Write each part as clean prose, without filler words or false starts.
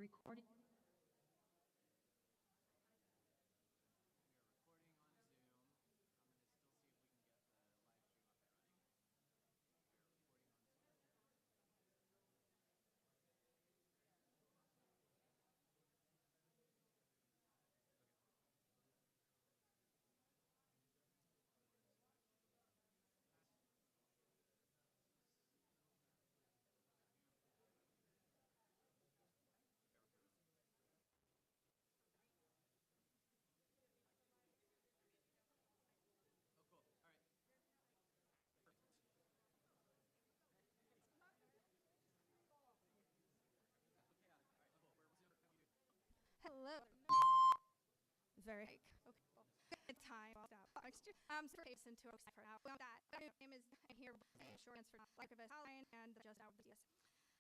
Recording. We are recording on Zoom. I'm going to still see if we can get the live stream up and running. We are recording on Zoom. Oh, cool. All right. Perfect. Okay, all right. Cool. We're Zoom. How do you do? Hello. Very okay. Well, good time. So listen to us for now. Well, that my name is here. Short answer like of a line and just out of yes.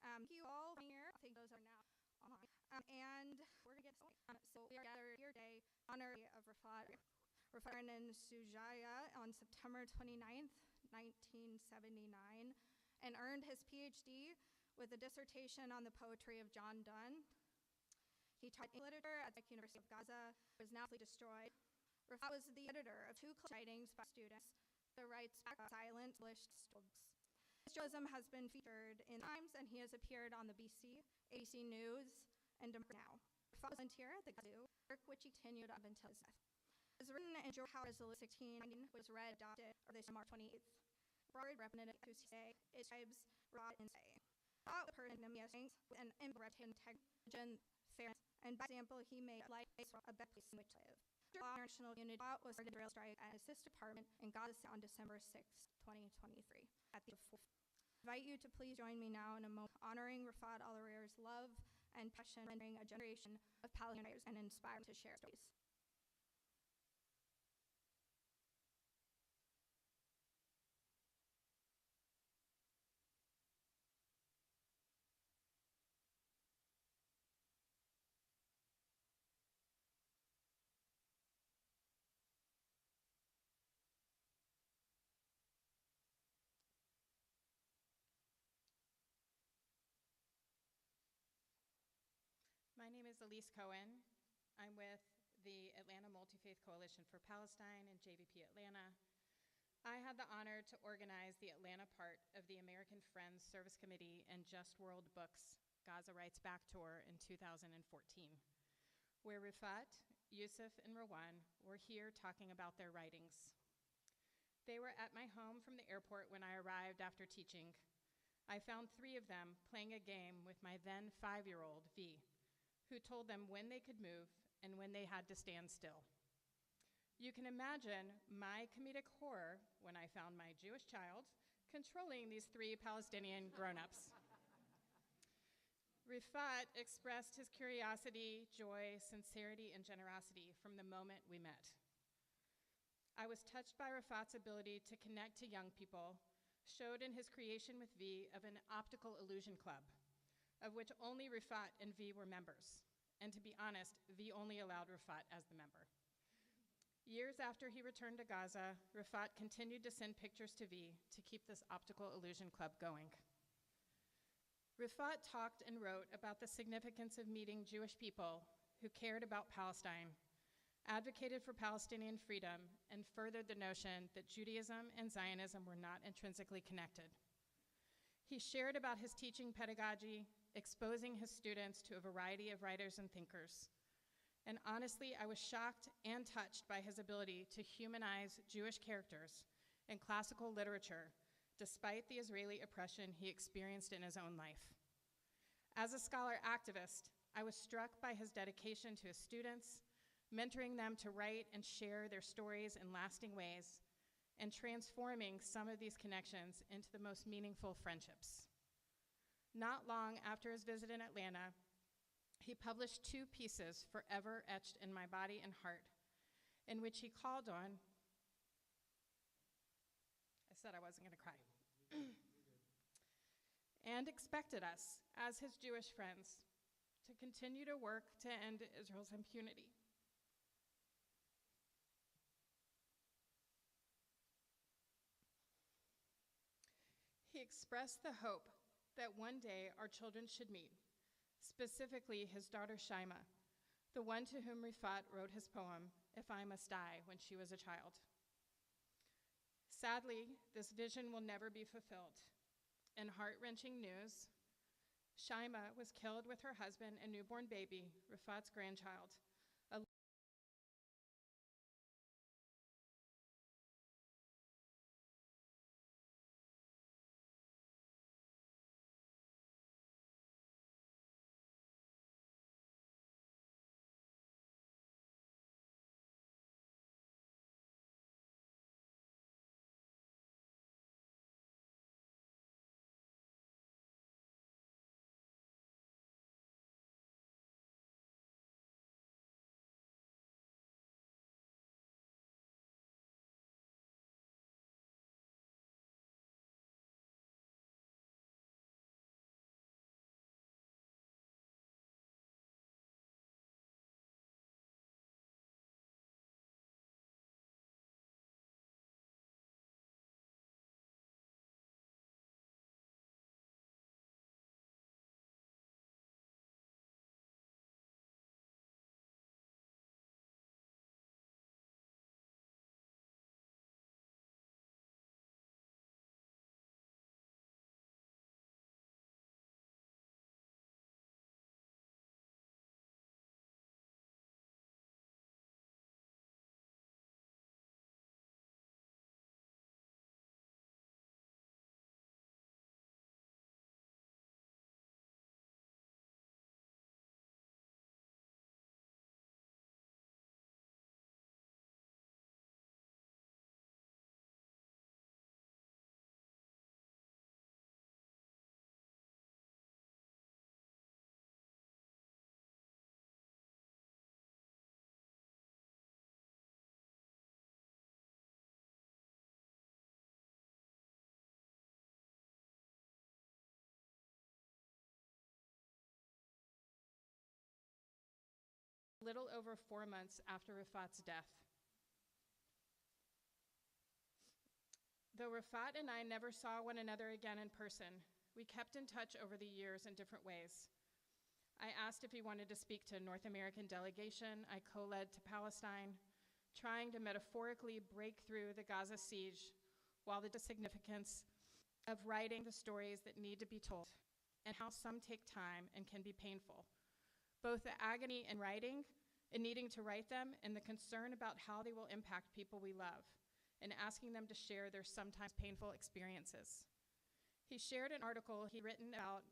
Thank you all here. I think those are now online. And we're gonna get started. So we are gathered here today in honor of Refaat in Sujaya on September 29th, 1979, and earned his PhD with a dissertation on the poetry of John Donne. He taught literature at the University of Gaza, was now destroyed. Refaat was the editor of two writings by students, the writes silent published books. His journalism has been featured in Times, and he has appeared on the ABC News, and Now. Refaat was a volunteer at the Gaza, work which he continued up until his death. It was written in Georgia Resolution 16, which was read adopted on March 28th. Broad representative to say, it describes Refaat and say, Refaat was a person with an integrity, fairness, and by example, he made life a better place in which to live. The international community was started a rail strike at his sister apartment in Gaza on December 6, 2023. At the 4th. I invite you to please join me now in a moment honoring Refaat al-Hariri's love and passion, rendering a generation of Palestinians and inspiring to share stories. My name is Elise Cohen. I'm with the Atlanta Multi-Faith Coalition for Palestine and JVP Atlanta. I had the honor to organize the Atlanta part of the American Friends Service Committee and Just World Books Gaza Writes Back Tour in 2014, where Refaat, Yusuf, and Rawan were here talking about their writings. They were at my home from the airport when I arrived after teaching. I found 3 of them playing a game with my then 5-year-old, V, who told them when they could move and when they had to stand still. You can imagine my comedic horror when I found my Jewish child controlling these 3 Palestinian grown-ups. Refaat expressed his curiosity, joy, sincerity, and generosity from the moment we met. I was touched by Refaat's ability to connect to young people, showed in his creation with V of an optical illusion club, of which only Refaat and V were members. And to be honest, V only allowed Refaat as the member. Years after he returned to Gaza, Refaat continued to send pictures to V to keep this optical illusion club going. Refaat talked and wrote about the significance of meeting Jewish people who cared about Palestine, advocated for Palestinian freedom, and furthered the notion that Judaism and Zionism were not intrinsically connected. He shared about his teaching pedagogy, exposing his students to a variety of writers and thinkers. And honestly, I was shocked and touched by his ability to humanize Jewish characters in classical literature, despite the Israeli oppression he experienced in his own life. As a scholar activist, I was struck by his dedication to his students, mentoring them to write and share their stories in lasting ways, and transforming some of these connections into the most meaningful friendships. Not long after his visit in Atlanta, he published 2 pieces forever etched in my body and heart, in which he called on, I said I wasn't going to cry, and expected us, as his Jewish friends, to continue to work to end Israel's impunity. He expressed the hope that one day our children should meet specifically his daughter Shaima, the one to whom Refaat wrote his poem, If I Must Die, when she was a child. Sadly, this vision will never be fulfilled. In heart-wrenching news, Shaima was killed with her husband and newborn baby, Refaat's grandchild. A little over 4 months after Refaat's death. Though Refaat and I never saw one another again in person, we kept in touch over the years in different ways. I asked if he wanted to speak to a North American delegation I co-led to Palestine, trying to metaphorically break through the Gaza siege while the significance of writing the stories that need to be told and how some take time and can be painful. Both the agony in writing and needing to write them and the concern about how they will impact people we love and asking them to share their sometimes painful experiences. He shared an article he'd written about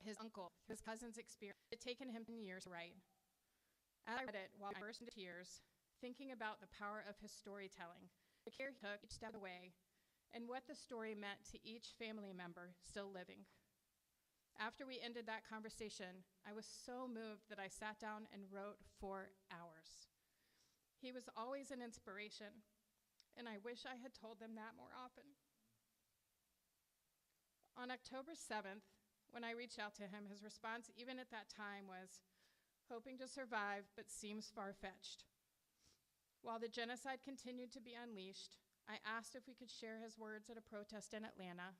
his uncle, his cousin's experience. It had taken him years to write. As I read it, while I burst into tears, thinking about the power of his storytelling, the care he took each step of the way, and what the story meant to each family member still living. After we ended that conversation, I was so moved that I sat down and wrote for hours. He was always an inspiration, and I wish I had told them that more often. On October 7th, when I reached out to him, his response even at that time was, hoping to survive, but seems far-fetched. While the genocide continued to be unleashed, I asked if we could share his words at a protest in Atlanta,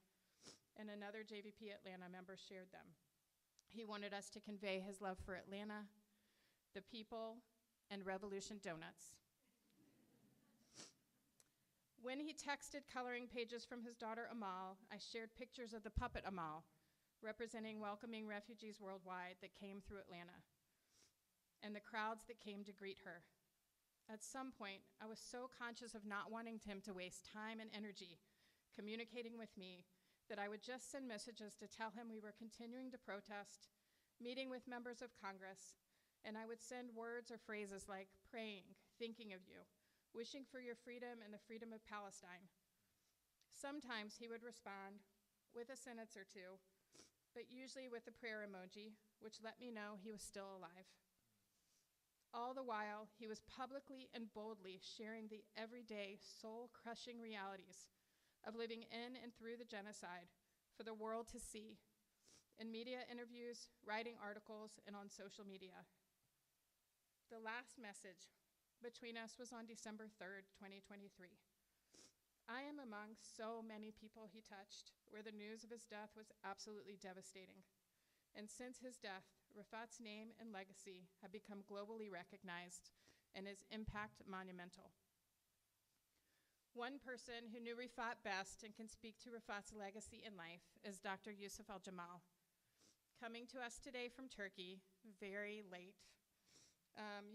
and another JVP Atlanta member shared them. He wanted us to convey his love for Atlanta, the people, and Revolution Donuts. When he texted coloring pages from his daughter Amal, I shared pictures of the puppet Amal, representing welcoming refugees worldwide that came through Atlanta, and the crowds that came to greet her. At some point, I was so conscious of not wanting him to waste time and energy communicating with me that I would just send messages to tell him we were continuing to protest, meeting with members of Congress, and I would send words or phrases like praying, thinking of you, wishing for your freedom and the freedom of Palestine. Sometimes he would respond with a sentence or two, but usually with a prayer emoji, which let me know he was still alive. All the while, he was publicly and boldly sharing the everyday, soul-crushing realities of living in and through the genocide for the world to see, in media interviews, writing articles, and on social media. The last message between us was on December 3rd, 2023. I am among so many people he touched, where the news of his death was absolutely devastating. And since his death, Refaat's name and legacy have become globally recognized and his impact monumental. One person who knew Refaat best and can speak to Refaat's legacy in life is Dr. Yusuf Al-Jamal. Coming to us today from Turkey, very late,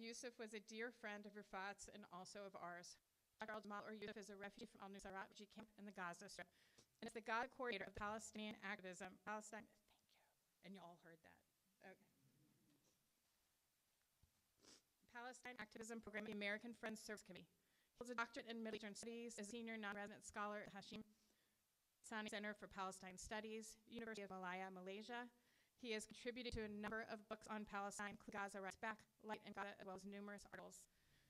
Yusuf was a dear friend of Refaat's and also of ours. Dr. Al-Jamal, or Yusuf, is a refugee from Al-Nusayrat refugee camp in the Gaza Strip, and is the God coordinator of Palestinian activism. Thank you, and you all heard that. Okay. Palestine Activism Program of the American Friends Service Committee. He holds a doctorate in Middle Eastern Studies, is a senior non-resident scholar at Hashim Sani Center for Palestine Studies, University of Malaya, Malaysia. He has contributed to a number of books on Palestine, Gaza Writes Back, Light and Gaza, as well as numerous articles.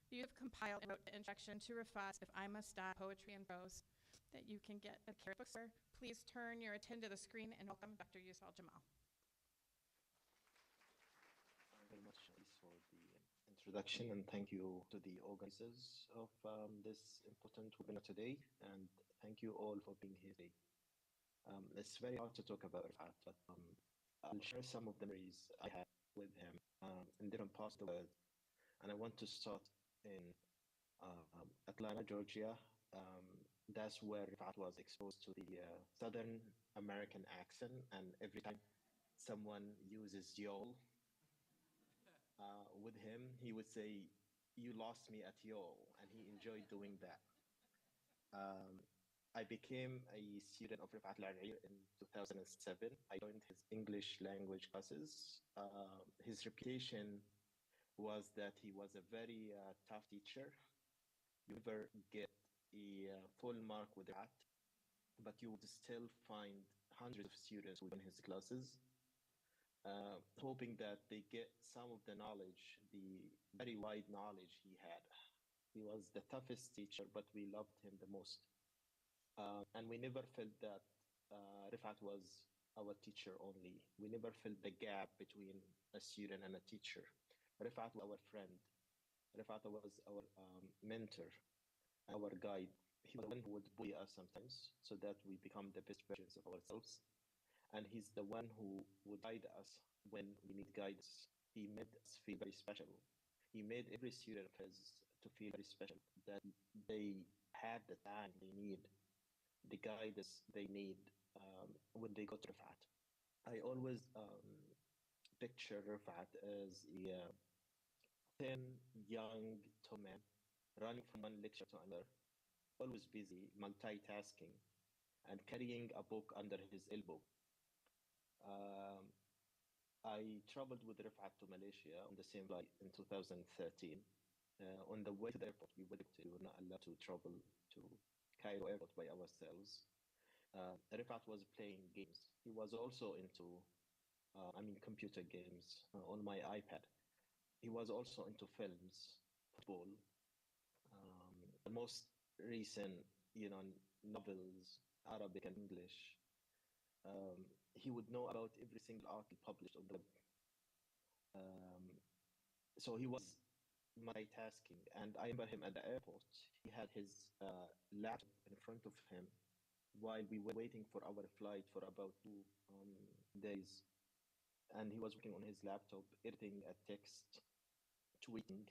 You have compiled and wrote the introduction to Refaat's If I Must Die, Poetry and Prose, that you can get at Carrot Bookstore. Please turn your attention to the screen and welcome Dr. Yusuf Al-Jamal. Very much for the introduction, and thank you to the organizers of this important webinar today, and thank you all for being here today. It's very hard to talk about Refaat, but I'll share some of the memories I had with him in different parts of the world. And I want to start in Atlanta, Georgia. That's where Refaat was exposed to the Southern American accent, and every time someone uses y'all with him, he would say, "You lost me at y'all," and he enjoyed doing that. Um, I became a student of Refaat Al-Ar'ir in 2007. I joined his English language classes. His reputation was that he was a very tough teacher. You never get a full mark with that, but you would still find hundreds of students within his classes, hoping that they get some of the knowledge, the very wide knowledge he had. He was the toughest teacher, but we loved him the most. And we never felt that Refaat was our teacher only. We never felt the gap between a student and a teacher. Refaat was our friend. Refaat was our mentor, our guide. He was the one who would bully us sometimes so that we become the best versions of ourselves. And he's the one who would guide us when we need guidance. He made us feel very special. He made every student of his to feel very special, that they had the time they need, the guidance they need when they go to Refaat. I always picture Refaat as a thin, young, tall man running from one lecture to another, always busy, multitasking, and carrying a book under his elbow. Um, I traveled with Refaat to Malaysia on the same flight in 2013. On the way to the airport, we were not allowed to travel to Cairo airport by ourselves. Refaat was playing games. He was also into, computer games on my iPad. He was also into films, football, the most recent, novels, Arabic and English. He would know about every single article published on the web. So he was multitasking, and I remember him at the airport. He had his laptop in front of him while we were waiting for our flight for about 2 days. And he was working on his laptop, editing a text, tweeting,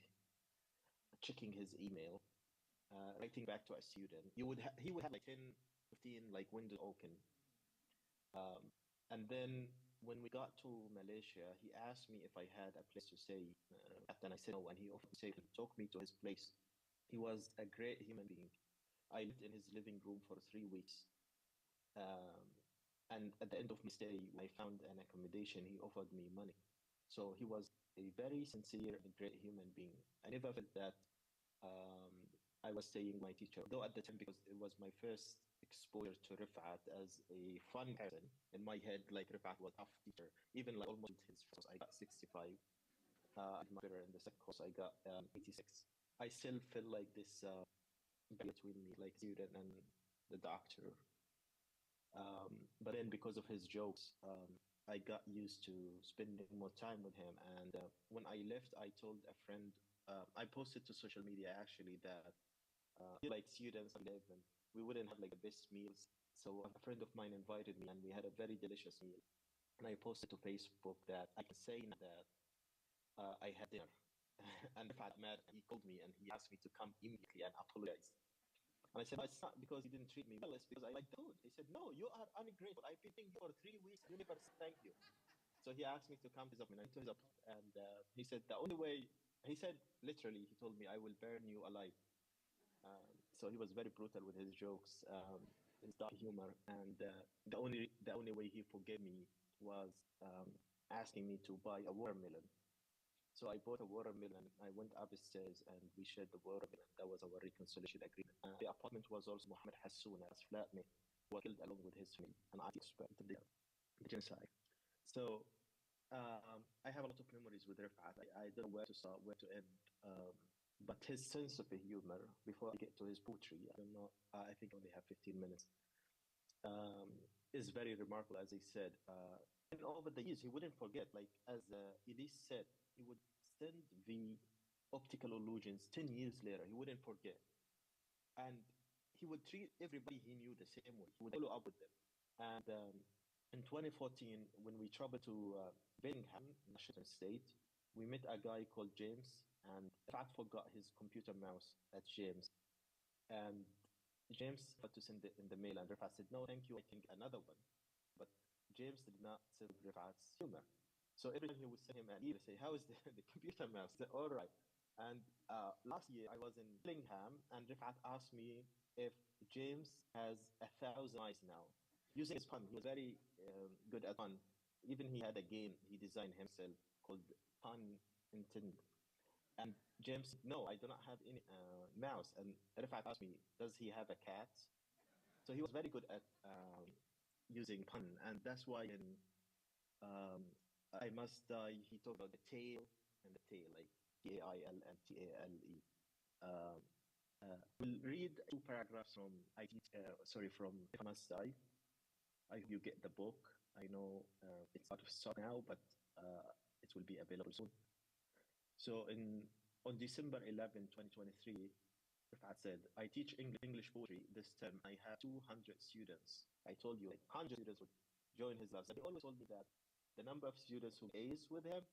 checking his email, writing back to a student. He would have like 10, 15 like windows open. And then when we got to Malaysia, he asked me if I had a place to stay. And I said no, and he offered to took me to his place. He was a great human being. I lived in his living room for 3 weeks. And at the end of my stay, when I found an accommodation, he offered me money. So he was a very sincere and great human being. I never felt that I was staying with my teacher, though at the time, because it was my first exposure to Refaat as a fun person. In my head, like Refaat was a tough teacher. Even like almost his first, I got 65. In the second course, I got 86. I still feel like this between me, like student and the doctor. But then because of his jokes, I got used to spending more time with him. And when I left, I told a friend, I posted to social media actually that like students live and we wouldn't have like the best meals. So a friend of mine invited me and we had a very delicious meal. and I posted to Facebook that I can say now that I had dinner. And Rifat mad, and he called me and he asked me to come immediately and apologize. And I said, no, it's not because you didn't treat me well, it's because I like the food. He said, no, you are ungrateful. I've been feeding you for 3 weeks and you never said thank you. So he asked me to come to his apartment, and to his apartment. And he said, the only way, he said, literally, he told me, I will burn you alive. So he was very brutal with his jokes, his dark humor. And the only way he forgave me was asking me to buy a watermelon. So I bought a watermelon. I went upstairs and we shared the watermelon. That was our reconciliation agreement. The apartment was also Mohammed Hassoun, as flatmate, who was killed along with his family, an IT expert of the genocide. So I have a lot of memories with Rifat. I don't know where to start, where to end. Um, but his sense of humor, before I get to his poetry, I don't know, I think I only have 15 minutes, um, is very remarkable, as I said. And over the years, he wouldn't forget, like as Elise said, he would send the optical illusions 10 years later. He wouldn't forget. And he would treat everybody he knew the same way. He would follow up with them. And in 2014, when we traveled to Birmingham, Washington State, we met a guy called James, and Fat forgot his computer mouse at James. And James had to send it in the mail, and Rifat said, no, thank you, I think another one. But James did not send Rifat's humor. So every time he would send him an email, say, how is the computer mouse? He said, all right. And last year I was in Billingham, and Rifat asked me if James has 1,000 eyes now. Using his pun, he was very good at pun. Even he had a game he designed himself called Pun Intended. And James said, no, I do not have any mouse. And Rifat asked me, does he have a cat? So he was very good at using pun. And that's why in um, I Must Die, he talked about the tail and the tail, like Tailtale. Um, we'll read two paragraphs from from I Must Die. I hope you get the book. I know it's out of stock now, but it will be available soon. So on December 11, 2023, Rifat said, I teach English poetry this term. I have 200 students. I told you, like, 100 students would join his class. And he always told me that the number of students who A's with him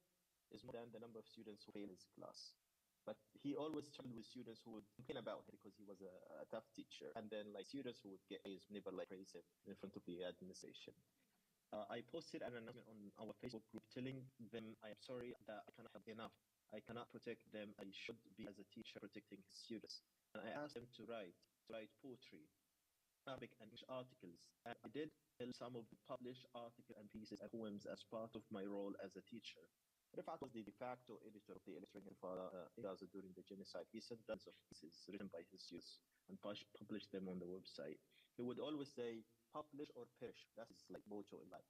is more than the number of students who fail his class. But he always struggled with students who would complain about him because he was a tough teacher. And then, like, students who would get A's never, like, praise him in front of the administration. I posted an announcement on our Facebook group telling them I am sorry that I cannot help enough. I cannot protect them. I should be, as a teacher, protecting his students. And I asked them to write poetry, Arabic and English articles. And I did tell some of the published articles and pieces and poems as part of my role as a teacher. Rifat was the de facto editor of the Illustrated Father in Gaza during the genocide. He sent dozens of pieces written by his students and published them on the website. He would always say, publish or perish. That's his like motto in life.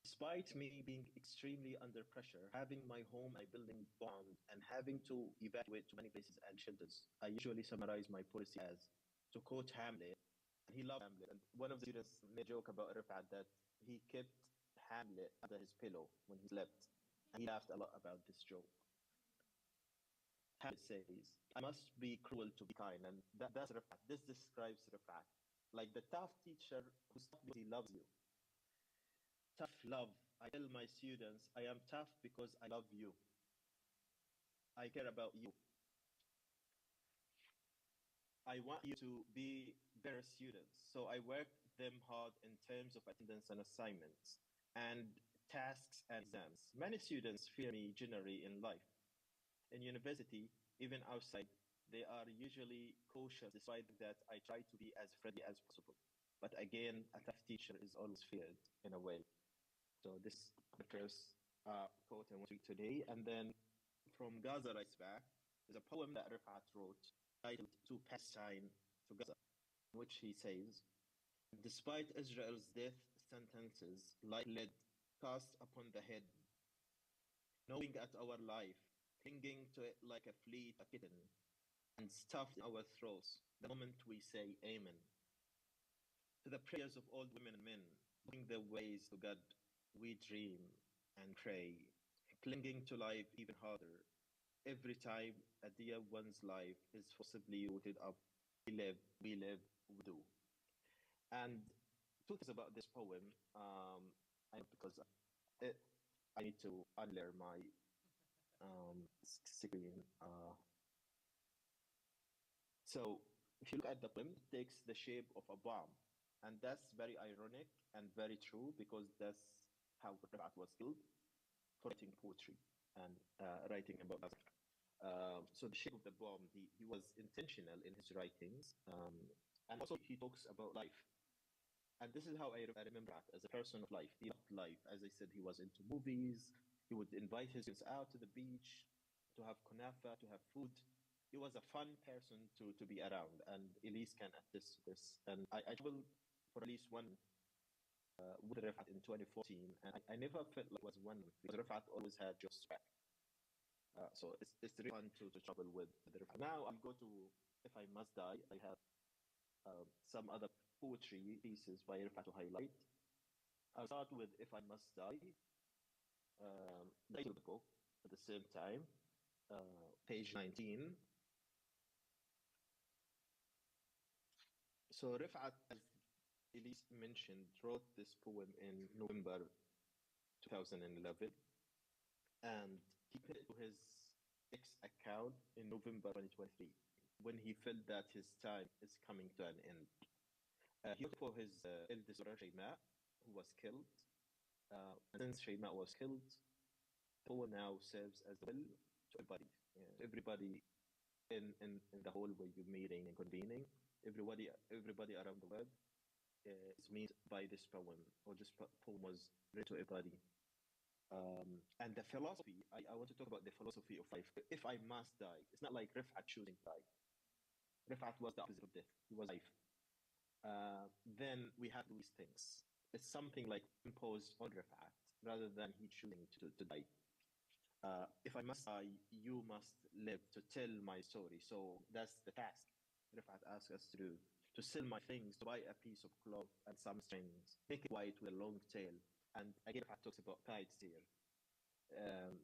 Despite me being extremely under pressure, having my home, my building bombed, and having to evacuate to many places and shelters, I usually summarize my policy as, to quote Hamlet, and he loved Hamlet. And one of the students made a joke about Rifat that he kept Hamlet under his pillow when he slept, and he laughed a lot about this joke. Hamlet says, I must be cruel to be kind, and that's Rifat. This describes Rifat. Like the tough teacher who's tough because he loves you. Tough love. I tell my students, I am tough because I love you. I care about you. I want you to be better students. So I work them hard in terms of attendance and assignments and tasks and exams. Many students fear me generally in life. In university, even outside, they are usually cautious despite that I try to be as friendly as possible. But again, a tough teacher is always feared in a way. So this is the first quote I want to read today. And then from Gaza Writes Back, there's a poem that Rifat wrote titled To Palestine, to Gaza, in which he says, despite Israel's death sentences like lead cast upon the head, knowing at our life, clinging to it like a fleet a kitten, and stuffed in our throats, the moment we say Amen. To the prayers of old women and men, looking their ways to God, we dream and pray, clinging to life even harder. Every time a dear one's life is forcibly rooted up, we live, we do. And two things about this poem. I know because it, I need to unlearn my screen. So if you look at the poem, it takes the shape of a bomb, and that's very ironic and very true because that's how Refaat was killed for writing poetry and writing about Africa. So the shape of the bomb, he was intentional in his writings, and also he talks about life. And this is how I remember that as a person of life. He loved life. As I said, he was into movies. He would invite his friends out to the beach to have kunafa, to have food. He was a fun person to be around, and Elise can attest to this. And I traveled for at least one with Refat in 2014, and I never felt like it was one month because Refat always had just back. So it's really fun to travel with Refat. Now I'll go to If I Must Die. I have some other poetry pieces by Refat to highlight. I'll start with If I Must Die, the title of the book at the same time, page 19. So Rifat, as Elise mentioned, wrote this poem in November 2011, and he put it to his X account in November 2023 when he felt that his time is coming to an end. He wrote for his eldest daughter, Shayma, who was killed. And since Shayma was killed, poem now serves as a will to everybody. Everybody in the hall where you're meeting and convening, everybody around the world is meant by this poem, or this poem was written to everybody. And the philosophy, I want to talk about the philosophy of life. If I must die, it's not like Rifat choosing to die. Rifat was the opposite of death. He was life. Then we have these things. It's something like imposed on Rifat rather than he choosing to die. If I must die, you must live to tell my story. So that's the task Rifat asks us to do. To sell my things, to buy a piece of cloth and some strings, make it white with a long tail. And again, Rifat talks about kites here. Um,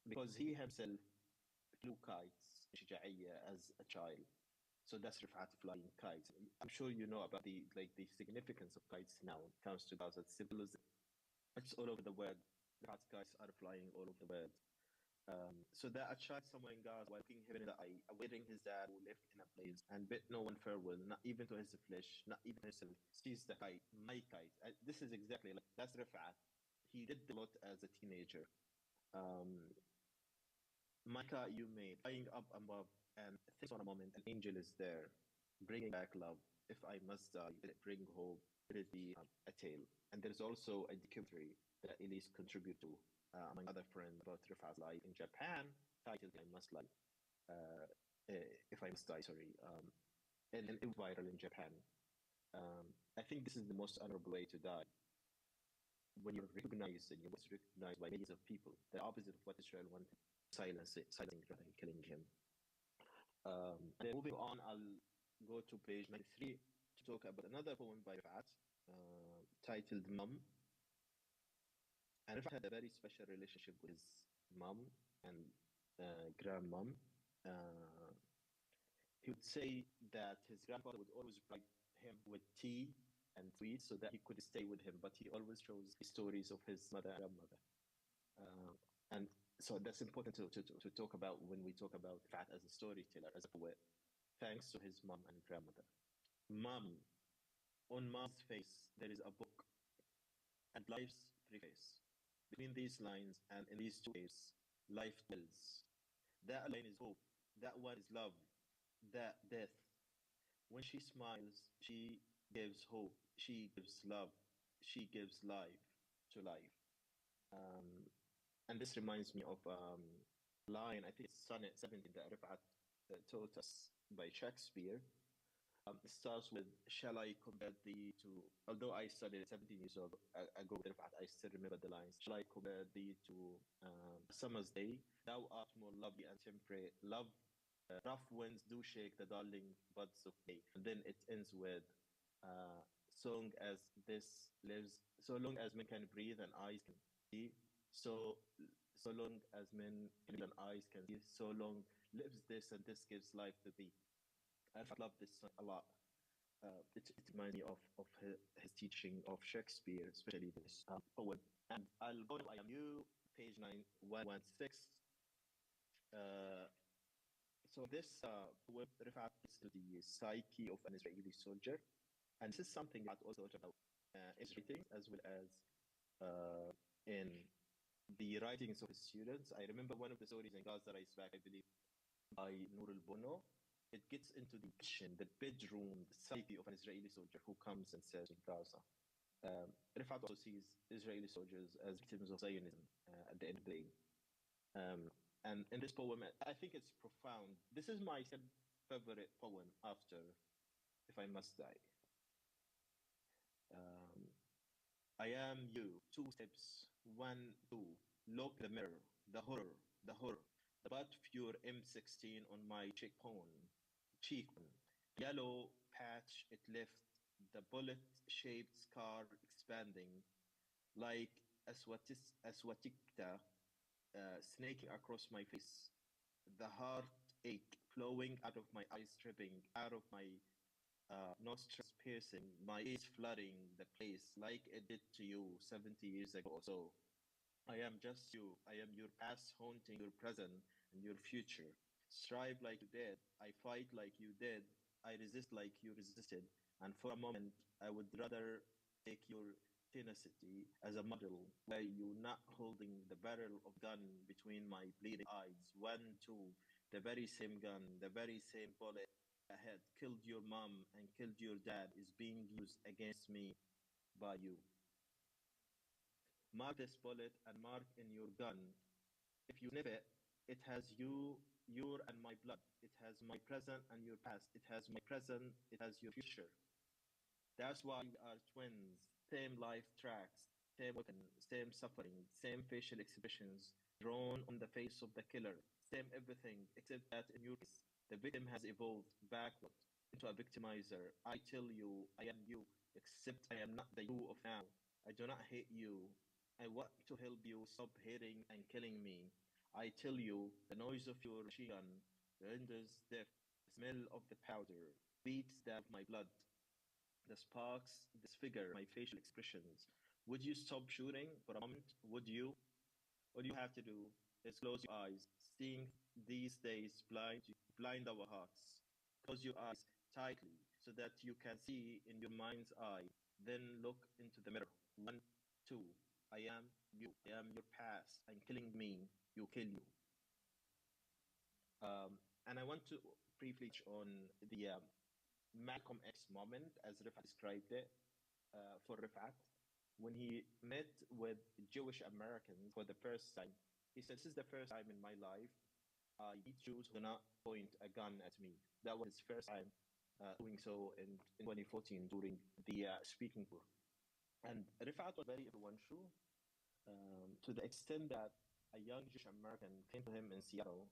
because he himself flew kites in Shija'iyya as a child. So that's Rifat flying kites. I'm sure you know about the significance of kites now when it comes to Gaza. It's all over the world. Rifat kites are flying all over the world. So that a child somewhere in Gaza, while looking him in the eye, awaiting his dad who left in a blaze and bid no one farewell, not even to his flesh, not even himself, sees the kite, my kite. This is exactly like that's Rifat. He did a lot as a teenager. Um, my kite you made, flying up above, and thinks on a moment, an angel is there, bringing back love. If I must die, will it bring hope? Will it be a tale? And there's also a documentary that Elise contributed to, among other friends, about Rifat's life in Japan, titled "I Must Die." Uh, if I must die, sorry, and it was viral in Japan. I think this is the most honorable way to die when you're recognized and you're recognized by millions of people. The opposite of what Israel wanted, silencing rather than killing him. Then moving on, I'll go to page 93 to talk about another poem by Rifat, titled Mum. And Rifat had a very special relationship with his mom and grandmom. Uh, he would say that his grandfather would always provide him with tea and sweets so that he could stay with him, but he always chose stories of his mother and grandmother. And so that's important to talk about when we talk about Rifat as a storyteller, as a poet, thanks to his mom and grandmother. Mom, on mom's face, there is a book and life's preface. Between these lines and in these two ways, life tells. That line is hope. That one is love. That death. When she smiles, she gives hope. She gives love. She gives life to life. Um, and this reminds me of line, I think it's Sonnet 17 that Rifat taught us by Shakespeare. It starts with, shall I compare thee to, although I studied 17 years ago, in fact, I still remember the lines. Shall I compare thee to a summer's day? Thou art more lovely and temperate. Love, rough winds do shake the darling buds of May. And then it ends with, so long as this lives, so long as men can breathe and eyes can see, so so long as men can breathe and eyes can see, so long lives this and this gives life to thee. I love this song a lot. it reminds me of his teaching of Shakespeare, especially this poem. And I'll go to I Am You, page 9116. Uh, so this poem refers to the psyche of an Israeli soldier. And this is something that also about his writings as well as in the writings of his students. I remember one of the stories in Gaza Race back, I believe, by Nur al-Bono. It gets into the kitchen, the bedroom, the psyche of an Israeli soldier who comes and serves in Gaza. Refaat also sees Israeli soldiers as victims of Zionism at the end of the day. And in this poem, I think it's profound. This is my second favorite poem after If I Must Die. Um, I am you, two steps, one, two. Look the mirror, the horror, the horror. The butt of your M16 on my cheekbone. Yellow patch it left, the bullet-shaped scar expanding like a swatikta snaking across my face. The heartache flowing out of my eyes, dripping out of my nostrils piercing, my ears flooding the place like it did to you 70 years ago or so. I am just you. I am your past haunting your present and your future. Strive like you did. I fight like you did. I resist like you resisted. And for a moment, I would rather take your tenacity as a model, where you not holding the barrel of gun between my bleeding eyes. One, two, the very same gun, the very same bullet that had killed your mom and killed your dad is being used against me by you. Mark this bullet and mark in your gun. If you sniff it, it has your and my blood. It has my present and your past. It has my present. It has your future. That's why we are twins. Same life tracks, same weapon, same suffering, same facial expressions drawn on the face of the killer. Same everything, except that in your case, the victim has evolved backward into a victimizer. I tell you, I am you, except I am not the you of now. I do not hate you. I want to help you stop hating and killing me. I tell you, the noise of your machine gun renders deaf. The smell of the powder beats down my blood. The sparks disfigure my facial expressions. Would you stop shooting for a moment? Would you? All you have to do is close your eyes. Seeing these days blind our hearts. Close your eyes tightly so that you can see in your mind's eye. Then look into the mirror. One, two. I am you. I am your past. And killing me, you kill you. And I want to briefly touch on the Malcolm X moment, as Rifat described it, for Rifat. When he met with Jewish Americans for the first time, he said, "This is the first time in my life I meet Jews who do not point a gun at me." That was his first time doing so in 2014 during the speaking tour. And Rifat was very influential to the extent that a young Jewish American came to him in Seattle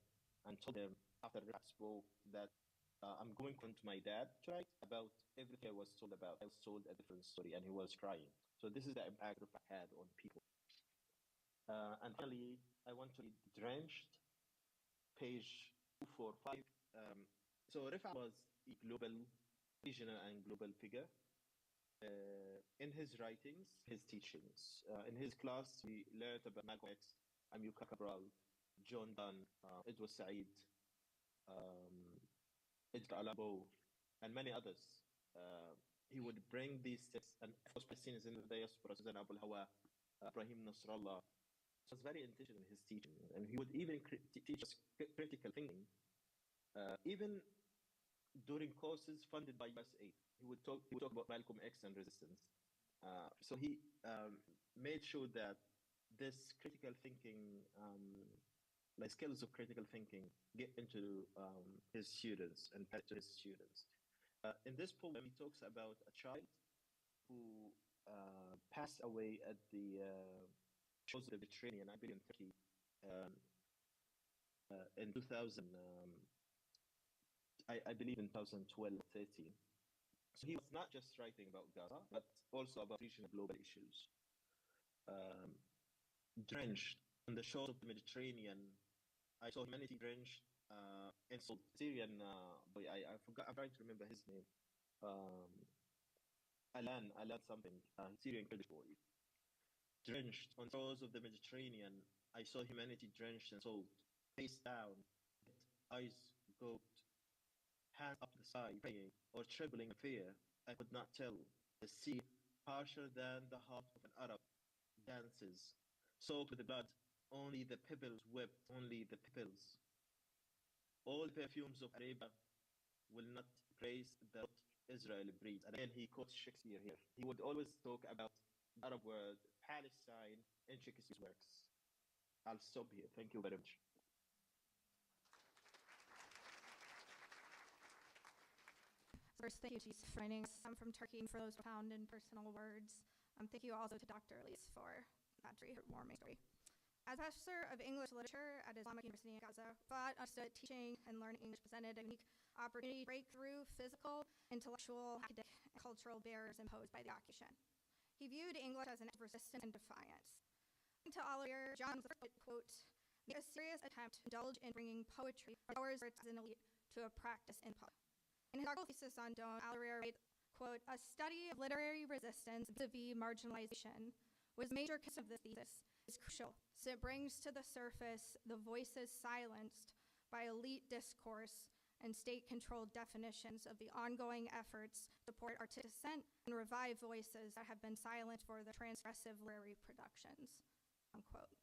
and told him after Rifat spoke that I'm going to my dad tonight about everything I was told about. I was told a different story, and he was crying. So this is the impact Rifat had on people. And finally, I want to read Drenched, page 245. So Rifat was a global, regional, and global figure. In his writings, his teachings. In his class, we learned about Malcolm X, Amilcar Cabral, John Donne, Edward Said, um, Edgar Allan Poe, and many others. He would bring these texts, and of course, Palestinians in the diaspora, Susan Abu Hawa, Ibrahim Nasrallah. He was very intentional in his teaching, and he would even teach us critical thinking, even during courses funded by USAID. He would talk about Malcolm X and resistance. So he made sure that this critical thinking, like skills of critical thinking, get into his students and to his students. In this poem, he talks about a child who passed away at the shores of the Mediterranean, I believe in Turkey, um, in 2000. I believe in 2012 or 13. So he was not just writing about Gaza, but also about regional global issues. Um, Drenched on the shores of the Mediterranean, I saw humanity drenched in Syrian boy. I forgot. I'm trying to remember his name. Um, I learned something. Syrian Kurdish boy, drenched on shores of the Mediterranean. I saw humanity drenched in salt, face down, eyes gaunt, hands up to the sky, praying or trembling in fear. I could not tell. The sea, harsher than the heart of an Arab, dances, soaked with blood. Only the pebbles wept, only the pebbles. All the perfumes of Arabia will not grace the rot Israel breeds. And again, he quotes Shakespeare here. He would always talk about the Arab world, Palestine, in Shakespeare's works. I'll stop here. Thank you very much. First, thank you to for joining us. I'm from Turkey and for those profound and personal words. Thank you also to Dr. Elise for that very warming story. As professor of English literature at Islamic University in Gaza, Refaat understood teaching and learning English presented a unique opportunity to break through physical, intellectual, academic, and cultural barriers imposed by the occupation. He viewed English as an act of resistance and defiance. According to Oliver, John's quote, made a serious attempt to indulge in bringing poetry or words as an elite to a practice in public. In his doctoral thesis on Doan, Alarir wrote, quote, a study of literary resistance vis-a-vis marginalization was a major concern of this thesis is crucial, so it brings to the surface the voices silenced by elite discourse and state-controlled definitions of the ongoing efforts to support artistic dissent and revive voices that have been silent for the transgressive literary productions, unquote.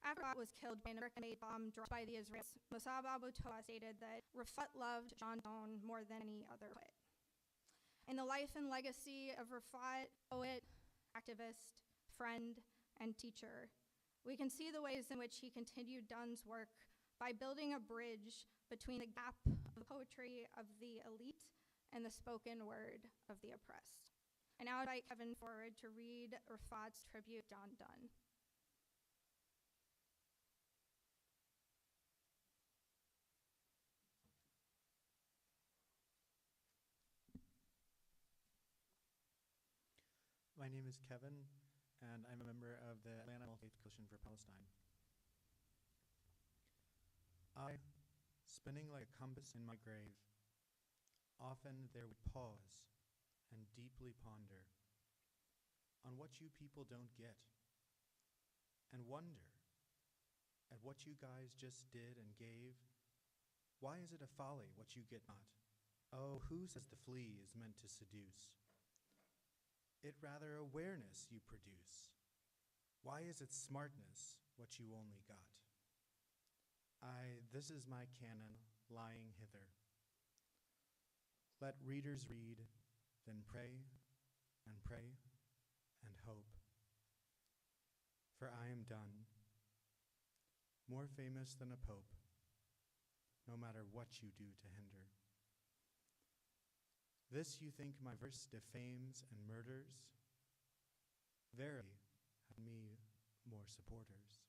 After Refaat was killed by an American-made bomb dropped by the Israelis, Mossab Abu Toa stated that Refaat loved John Donne more than any other poet. In the life and legacy of Refaat, poet, activist, friend, and teacher, we can see the ways in which he continued Donne's work by building a bridge between the gap of the poetry of the elite and the spoken word of the oppressed. I now invite Kevin forward to read Refaat's tribute John Donne. My name is Kevin, and I'm a member of the Atlanta Faith Coalition for Palestine. I, spinning like a compass in my grave, often there would pause and deeply ponder on what you people don't get, and wonder at what you guys just did and gave. Why is it a folly what you get not? Oh, who says the flea is meant to seduce? It rather awareness you produce. Why is it smartness what you only got? This is my canon lying hither. Let readers read, then pray and pray and hope. For I am done, more famous than a pope, no matter what you do to hinder. This you think my verse defames and murders? Verily, have me more supporters.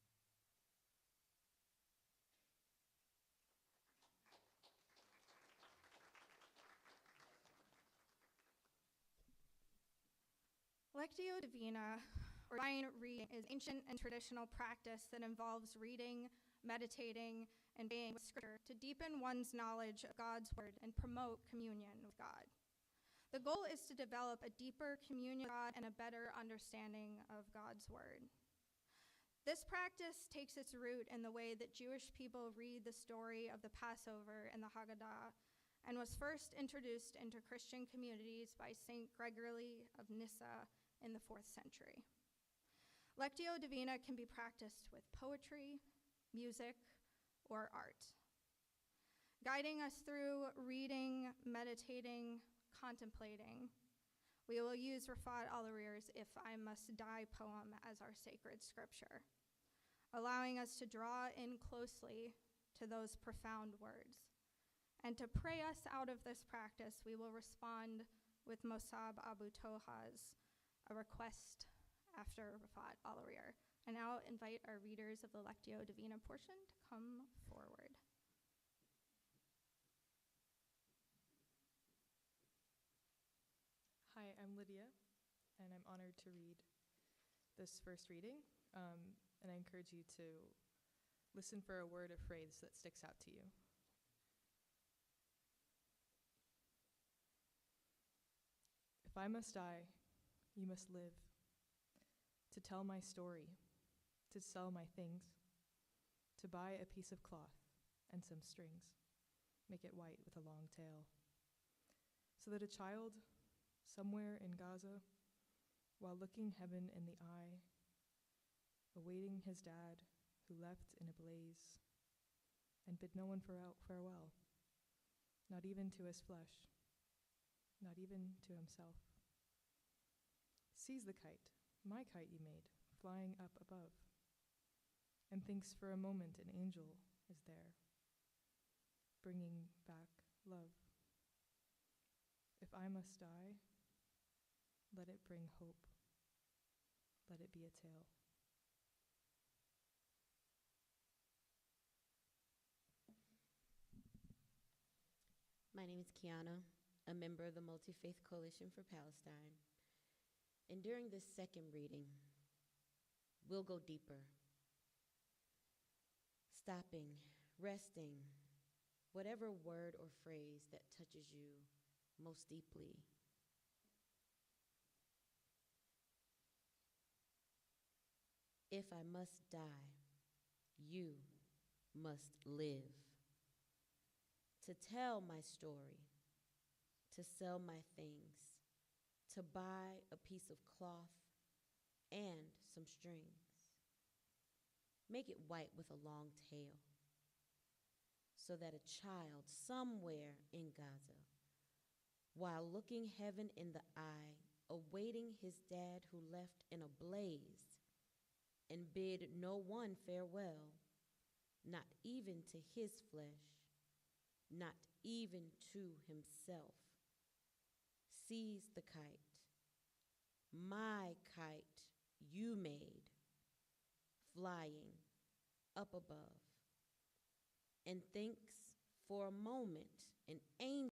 Lectio Divina, or divine reading, is ancient and traditional practice that involves reading, meditating, and being with scripture to deepen one's knowledge of God's word and promote communion with God. The goal is to develop a deeper communion with God and a better understanding of God's word. This practice takes its root in the way that Jewish people read the story of the Passover and the Haggadah, and was first introduced into Christian communities by St. Gregory of Nyssa in the 4th century. Lectio Divina can be practiced with poetry, music, or art. Guiding us through reading, meditating, contemplating, we will use Refaat Alarir's If I Must Die poem as our sacred scripture, allowing us to draw in closely to those profound words. And to pray us out of this practice, we will respond with Mossab Abu Toha's a request after Refaat Alarir. And now invite our readers of the Lectio Divina portion to come forward. Hi, I'm Lydia, and I'm honored to read this first reading, and I encourage you to listen for a word or phrase that sticks out to you. If I must die, you must live. To tell my story, to sell my things, to buy a piece of cloth and some strings, make it white with a long tail, so that a child somewhere in Gaza, while looking heaven in the eye, awaiting his dad who left in a blaze and bid no one farewell, not even to his flesh, not even to himself, sees the kite, my kite you made, flying up above, and thinks for a moment an angel is there, bringing back love. If I must die, let it bring hope. Let it be a tale. My name is Kiana, a member of the Multi-Faith Coalition for Palestine. And during this second reading, we'll go deeper. Stopping, resting, whatever word or phrase that touches you most deeply. If I must die, you must live. To tell my story, to sell my things, to buy a piece of cloth and some strings. Make it white with a long tail, so that a child somewhere in Gaza, while looking heaven in the eye, awaiting his dad who left in a blaze, and bid no one farewell, not even to his flesh, not even to himself, sees the kite, my kite you made, flying up above, and thinks for a moment an angel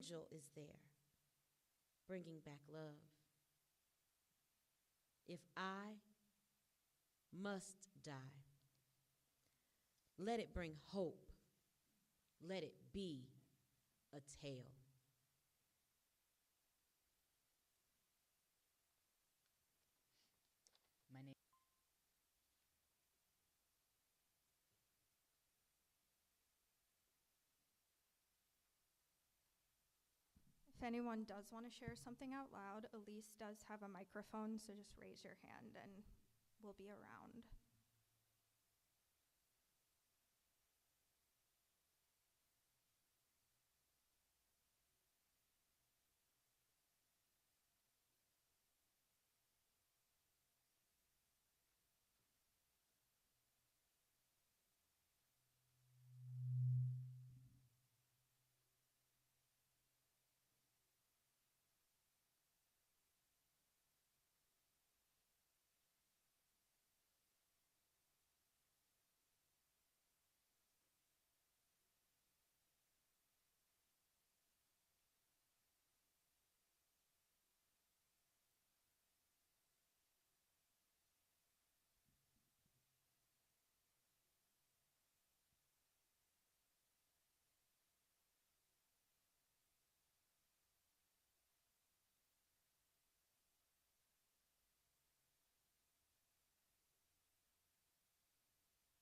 angel is there, bringing back love. If I must die, let it bring hope. Let it be a tale. My name If anyone does want to share something out loud, Elise does have a microphone, so just raise your hand and we'll be around.